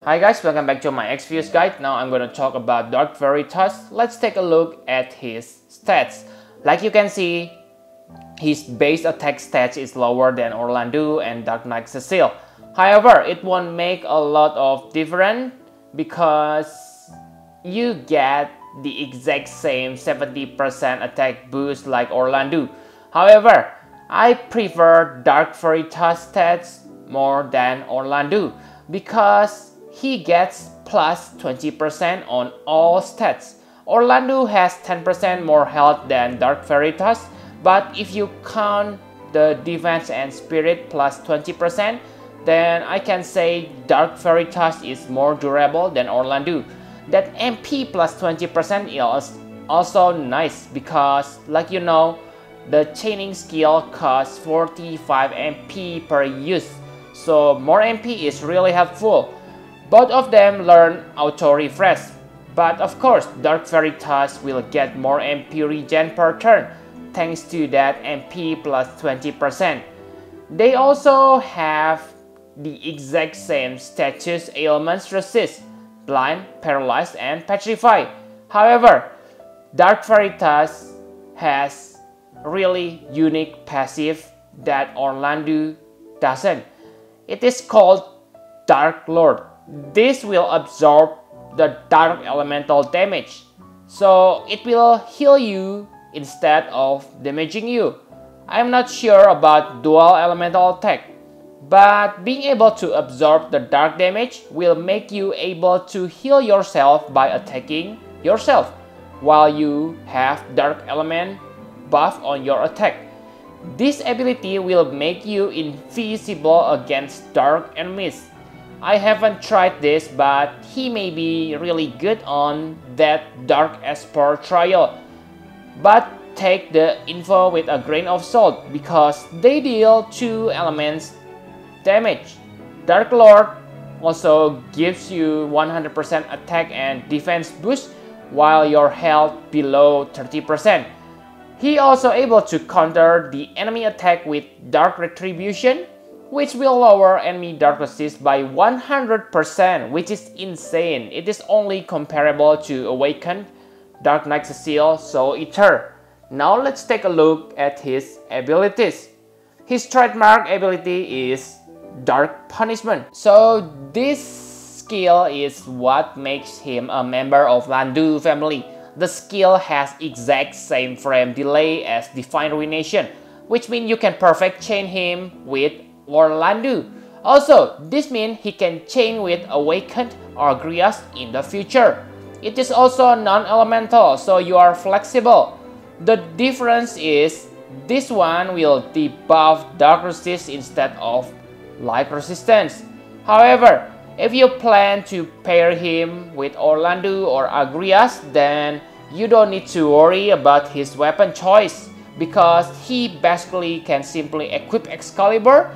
Hi guys, welcome back to my Exvius guide. Now I'm gonna talk about Dark Veritas. Let's take a look at his stats. Like you can see, his base attack stats is lower than Darklandeau and Dark Knight Cecile. However, it won't make a lot of difference because you get the exact same 70% attack boost like Darklandeau. However, I prefer Dark Veritas stats more than Darklandeau because he gets plus 20% on all stats. Darklandeau has 10% more health than Dark Veritas, but if you count the defense and spirit plus 20%, then I can say Dark Veritas is more durable than Darklandeau. That MP plus 20% is also nice because, like you know, the chaining skill costs 45 MP per use, so more MP is really helpful. Both of them learn auto-refresh, but of course Dark Veritas will get more MP regen per turn thanks to that MP plus 20%. They also have the exact same status ailments resist: blind, paralyzed, and petrified. However, Dark Veritas has really unique passive that Darklandeau doesn't. It is called Dark Lord. This will absorb the dark elemental damage, so it will heal you instead of damaging you. I'm not sure about dual elemental attack, but being able to absorb the dark damage will make you able to heal yourself by attacking yourself while you have dark element buff on your attack. This ability will make you invisible against dark enemies. I haven't tried this, but he may be really good on that Dark Esper trial. But take the info with a grain of salt because they deal 2 elements damage. Dark Lord also gives you 100% attack and defense boost while your health below 30%. He also able to counter the enemy attack with Dark Retribution, which will lower enemy dark resist by 100%, which is insane. It is only comparable to Awakened, Dark Knight Cecile, Soul Eater. Now let's take a look at his abilities. His trademark ability is Dark Punishment. So this skill is what makes him a member of Darklandeau family. The skill has exact same frame delay as Divine Ruination, which means you can perfect chain him with Darklandeau. Also, this means he can chain with Awakened or Exvius in the future. It is also non-elemental, so you are flexible. The difference is this one will debuff dark resist instead of light resistance. However, if you plan to pair him with Darklandeau or Exvius, then you don't need to worry about his weapon choice because he basically can simply equip Excalibur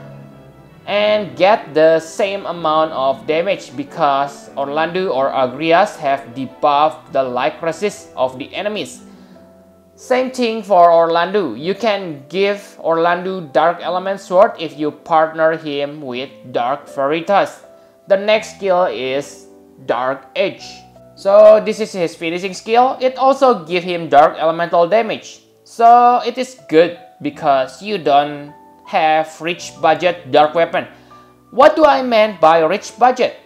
and get the same amount of damage because Darklandeau or Exvius have debuffed the light resist of the enemies. Same thing for Darklandeau. You can give Darklandeau Dark Element Sword if you partner him with Dark Veritas. The next skill is Dark Edge. So this is his finishing skill. It also gives him Dark Elemental damage. So it is good because you don't have rich budget dark weapon. What do I mean by rich budget?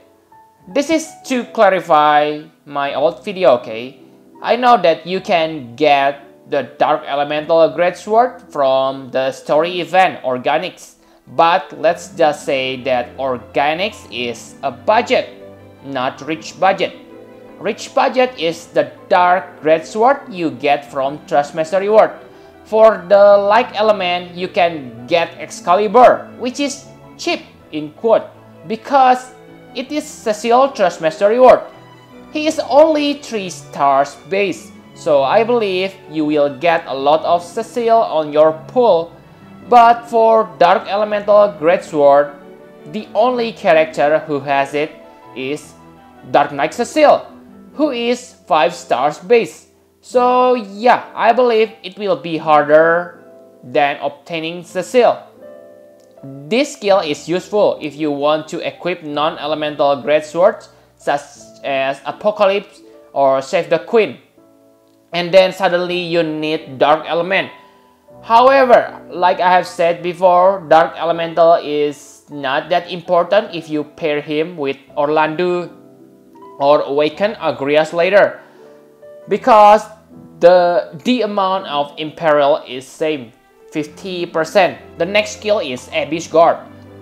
This is to clarify my old video, okay? I know that you can get the Dark Elemental Great Sword from the story event Organics, but let's just say that Organics is a budget, not rich budget. Rich budget is the Dark Great Sword you get from Trustmaster reward. For the light element, you can get Excalibur, which is cheap in quote because it is Cecile Trustmaster reward. He is only 3 stars base, so I believe you will get a lot of Cecile on your pool. But for Dark Elemental Great Sword, the only character who has it is Dark Knight Cecile, who is 5 stars base. So yeah, I believe it will be harder than obtaining Cecile. This skill is useful if you want to equip non-elemental greatswords such as Apocalypse or Save the Queen, and then suddenly you need Dark Element. However, like I have said before, Dark Elemental is not that important if you pair him with Orlando or Awaken Agrias later, because the amount of Imperial is same, 50%. The next skill is Abyss Guard.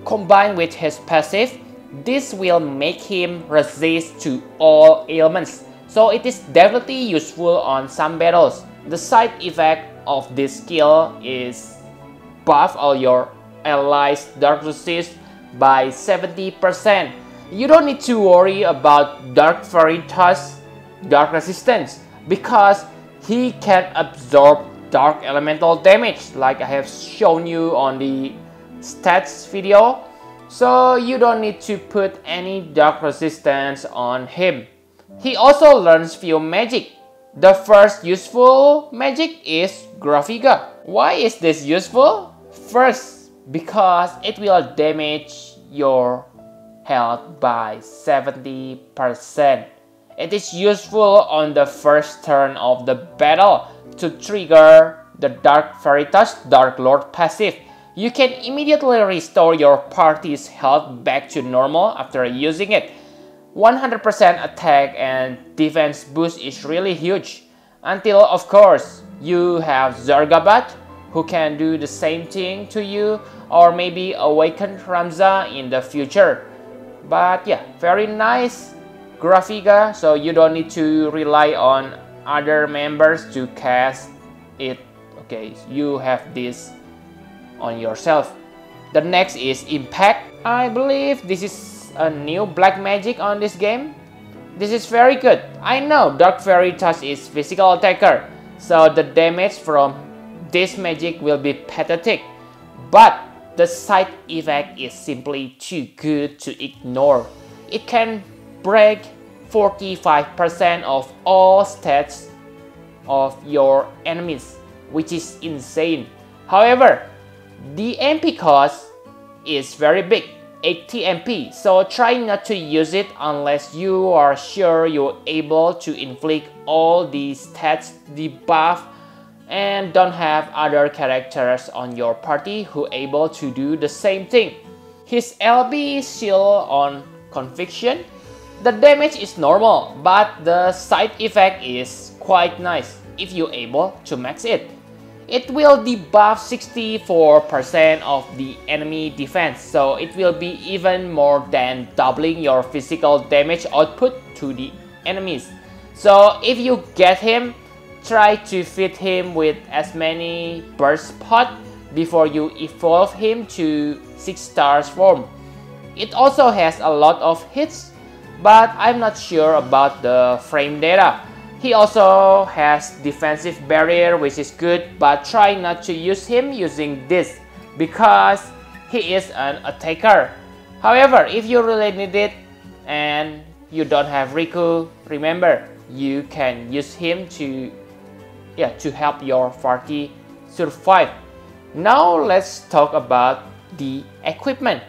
Combined with his passive, this will make him resist to all ailments, so it is definitely useful on some battles. The side effect of this skill is buff all your allies' dark resist by 70%. You don't need to worry about Dark Veritas dark resistance because he can absorb dark elemental damage like I have shown you on the stats video, so you don't need to put any dark resistance on him. He also learns few magic. The first useful magic is Grafiga. Why is this useful? First, because it will damage your health by 70%. It is useful on the first turn of the battle to trigger the Dark Veritas Dark Lord passive. You can immediately restore your party's health back to normal after using it. 100% attack and defense boost is really huge, until of course you have Zargabat who can do the same thing to you, or maybe Awaken Ramza in the future. But yeah, very nice Grafiga, so you don't need to rely on other members to cast it. Okay, you have this on yourself. The next is Impact. I believe this is a new black magic on this game. This is very good. I know Dark Veritas is physical attacker, so the damage from this magic will be pathetic, but the side effect is simply too good to ignore. It can break 45% of all stats of your enemies, which is insane. However, the MP cost is very big, 80 MP, so try not to use it unless you are sure you're able to inflict all the stats debuff and don't have other characters on your party who able to do the same thing. His LB shield on Conviction, the damage is normal, but the side effect is quite nice if you're able to max it. It will debuff 64% of the enemy defense, so it will be even more than doubling your physical damage output to the enemies. So if you get him, try to fit him with as many burst pots before you evolve him to 6 stars form. It also has a lot of hits, but I'm not sure about the frame data. He also has defensive barrier, which is good, but try not to use him using this because he is an attacker. However, if you really need it and you don't have Riku, remember you can use him to help your party survive. Now let's talk about the equipment.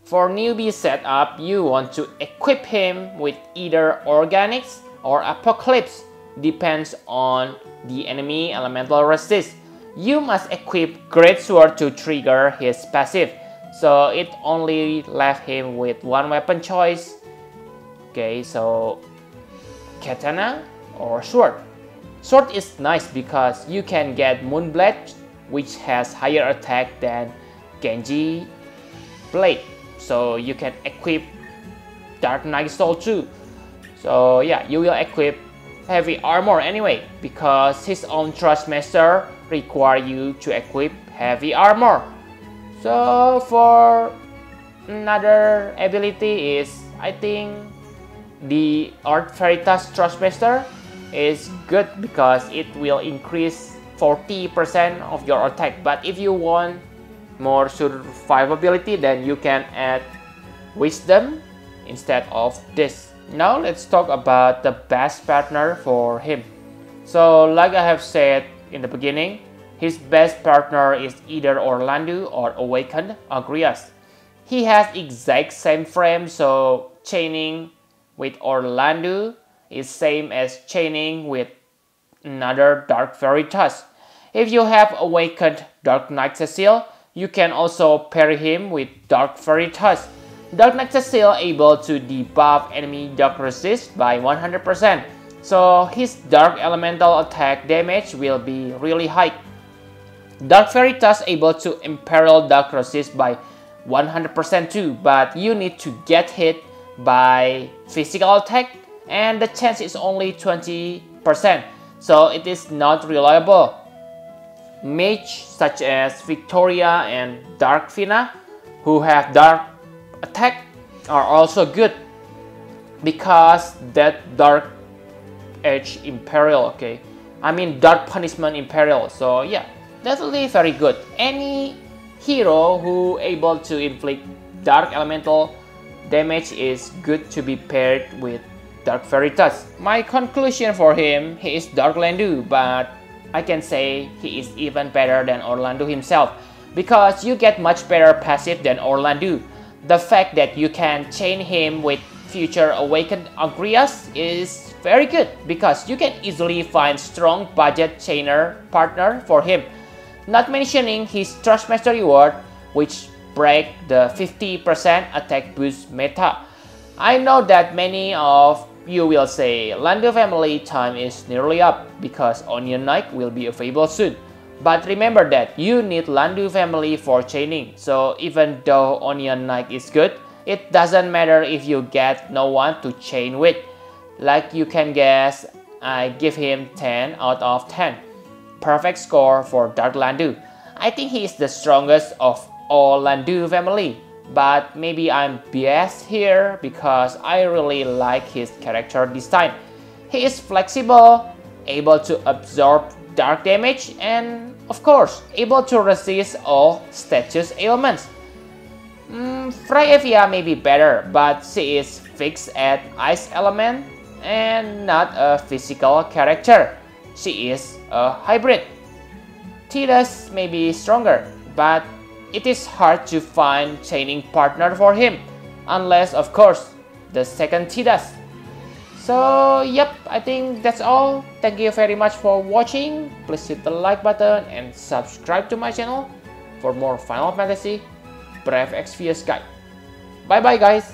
For newbie setup, you want to equip him with either Organics or Apocalypse, depends on the enemy elemental resist. You must equip Greatsword to trigger his passive, so it only left him with one weapon choice. Okay, so Katana or Sword. Sword is nice because you can get Moonblade, which has higher attack than Genji Blade, so you can equip Dark Knight Soul too. So yeah, you will equip heavy armor anyway, because his own Trustmaster require you to equip heavy armor. So for another ability is, I think the Art Veritas Trustmaster is good because it will increase 40% of your attack. But if you want more survivability, then you can add Wisdom instead of this. Now let's talk about the best partner for him. So like I have said in the beginning, His best partner is either Orlando or Awakened Agrias. He has exact same frame, so chaining with Orlando is same as chaining with another Dark Veritas. If you have Awakened Dark Knight Cecile, you can also pair him with Dark Veritas. Dark Knight Cecile able to debuff enemy Dark Resist by 100%, so his Dark Elemental attack damage will be really high. Dark Veritas able to imperil Dark Resist by 100% too, but you need to get hit by physical attack and the chance is only 20%, so it is not reliable. Mage such as Victoria and Dark Fina, who have Dark attack, are also good because that Dark Edge Imperial, okay? I mean Dark Punishment Imperial, so yeah, definitely very good. Any hero who able to inflict Dark Elemental damage is good to be paired with Dark Veritas. My conclusion for him, he is Darklandeau, but I can say he is even better than Orlando himself because you get much better passive than Orlando. The fact that you can chain him with future Awakened Agrias is very good because you can easily find strong budget chainer partner for him. Not mentioning his Trustmaster reward, which break the 50% attack boost meta. I know that many of you will say Landau family time is nearly up because Onion Knight will be available soon. But remember that you need Landau family for chaining, so even though Onion Knight is good, it doesn't matter if you get no one to chain with. Like you can guess, I give him 10 out of 10. Perfect score for Darklandeau. I think he is the strongest of all Landau family. But maybe I'm biased here because I really like his character design. He is flexible, able to absorb dark damage, and of course, able to resist all status ailments. Freyevia may be better, but she is fixed at ice element and not a physical character. She is a hybrid. Tidus may be stronger, but it is hard to find chaining partner for him, unless of course the second Tidus. So yep, I think that's all. Thank you very much for watching. Please hit the like button and subscribe to my channel for more Final Fantasy Brave Exvius guide. Bye bye guys.